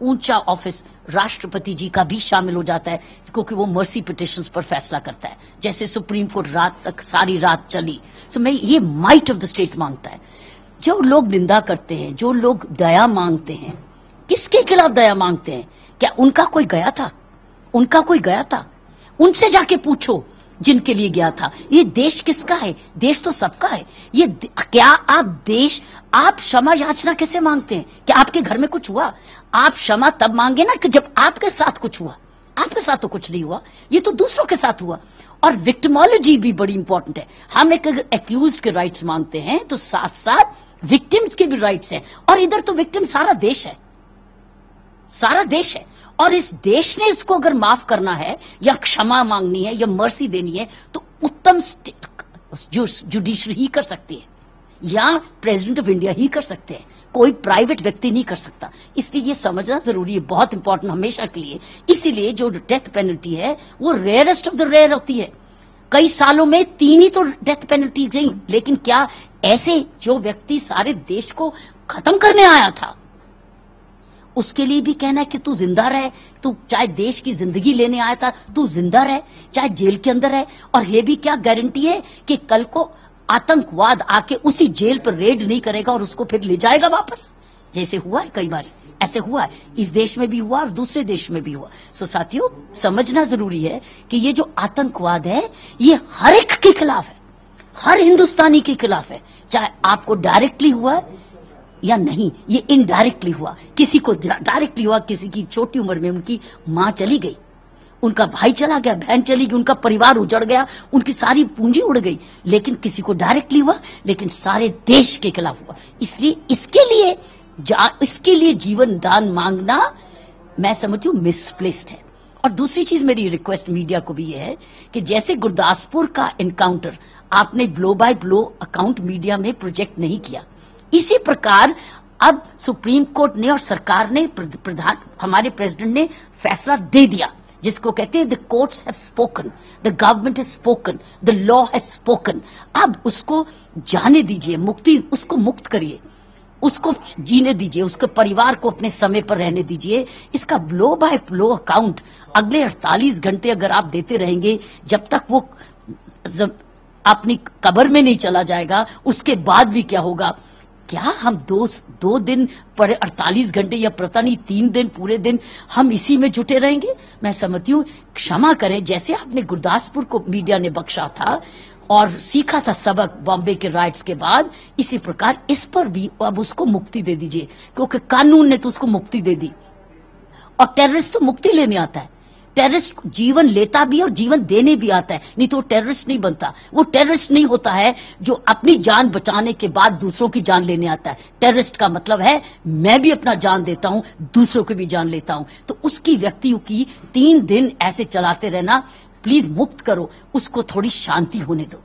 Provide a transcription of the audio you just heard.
ऊंचा ऑफिस राष्ट्रपति जी का भी शामिल हो जाता है, क्योंकि वो मर्सी पिटिशंस पर फैसला करता है। जैसे सुप्रीम कोर्ट रात तक सारी रात चली, सो मैं ये माइट ऑफ द स्टेट मांगता है। जो लोग निंदा करते हैं, जो लोग दया मांगते हैं, किसके खिलाफ दया मांगते हैं? क्या उनका कोई गया था? उनका कोई गया था? उनसे जाके पूछो जिनके लिए गया था। ये देश किसका है? देश तो सबका है। ये क्या आप क्षमा याचना कैसे मांगते हैं? क्या आपके घर में कुछ हुआ? आप क्षमा तब मांगे ना कि जब आपके साथ कुछ हुआ। आपके साथ तो कुछ नहीं हुआ, ये तो दूसरों के साथ हुआ। और विक्टिमोलॉजी भी बड़ी इंपॉर्टेंट है। हम एक अगर एक्यूज के राइट्स मांगते हैं तो साथ साथ विक्टिम्स के भी राइट्स हैं। और इधर तो विक्टिम सारा देश है, सारा देश है। और इस देश ने इसको अगर माफ करना है या क्षमा मांगनी है या मर्सी देनी है तो उत्तम जुडिशरी ही कर सकती है, या प्रेसिडेंट ऑफ इंडिया ही कर सकते हैं, कोई प्राइवेट व्यक्ति नहीं कर सकता। इसलिए ये समझना जरूरी है, बहुत इंपॉर्टेंट हमेशा के लिए। इसीलिए जो डेथ पेनल्टी है वो रेयरेस्ट ऑफ द रेयर होती है। कई सालों में 3 ही तो डेथ पेनल्टी गई, लेकिन क्या ऐसे जो व्यक्ति सारे देश को खत्म करने आया था उसके लिए भी कहना है कि तू जिंदा रहे, तू चाहे देश की जिंदगी लेने आया था, तू जिंदा रहे, चाहे जेल के अंदर है। और ये भी क्या गारंटी है कि कल को आतंकवाद आके उसी जेल पर रेड नहीं करेगा और उसको फिर ले जाएगा वापस, जैसे हुआ है कई बार। ऐसे हुआ है, इस देश में भी हुआ और दूसरे देश में भी हुआ। सो साथियों, समझना जरूरी है कि ये जो आतंकवाद है ये हर एक के खिलाफ है, हर हिंदुस्तानी के खिलाफ है, चाहे आपको डायरेक्टली हुआ या नहीं। ये इनडायरेक्टली हुआ, किसी को डायरेक्टली हुआ, किसी की छोटी उम्र में उनकी मां चली गई, उनका भाई चला गया, बहन चली गई, उनका परिवार उजड़ गया, उनकी सारी पूंजी उड़ गई। लेकिन किसी को डायरेक्टली हुआ, लेकिन सारे देश के खिलाफ हुआ। इसलिए इसके लिए जीवन दान मांगना मैं समझती हूँ मिसप्लेस्ड है। और दूसरी चीज मेरी रिक्वेस्ट मीडिया को भी है कि जैसे गुरदासपुर का एनकाउंटर आपने blow by blow account media में प्रोजेक्ट नहीं किया, इसी प्रकार अब सुप्रीम कोर्ट ने और सरकार ने हमारे प्रेसिडेंट ने फैसला दे दिया, जिसको कहते हैं the courts have spoken, the government has spoken, the law has spoken. अब उसको जाने दीजिए, उसको मुक्त करिए, उसको जीने दीजिए, उसके परिवार को अपने समय पर रहने दीजिए। इसका ब्लो बाय ब्लो अकाउंट अगले 48 घंटे अगर आप देते रहेंगे, जब तक वो अपनी कब्र में नहीं चला जाएगा, उसके बाद भी क्या होगा? क्या हम दो दिन पड़े 48 घंटे या पता नहीं 3 दिन पूरे दिन हम इसी में जुटे रहेंगे? मैं समझती हूँ, क्षमा करें, जैसे आपने गुरदासपुर को मीडिया ने बख्शा था और सीखा था सबक बॉम्बे के राइट्स के बाद, इसी प्रकार इस पर भी अब उसको मुक्ति दे दीजिए, क्योंकि कानून ने तो उसको मुक्ति दे दी। और टेररिस्ट तो मुक्ति लेने आता है, टेररिस्ट जीवन लेता भी और जीवन देने भी आता है, नहीं तो वो टेररिस्ट नहीं बनता। वो टेररिस्ट नहीं होता है जो अपनी जान बचाने के बाद दूसरों की जान लेने आता है। टेररिस्ट का मतलब है मैं भी अपना जान देता हूं, दूसरों की भी जान लेता हूं। तो उसकी व्यक्तियों की 3 दिन ऐसे चलाते रहना, प्लीज मुक्त करो, उसको थोड़ी शांति होने दो।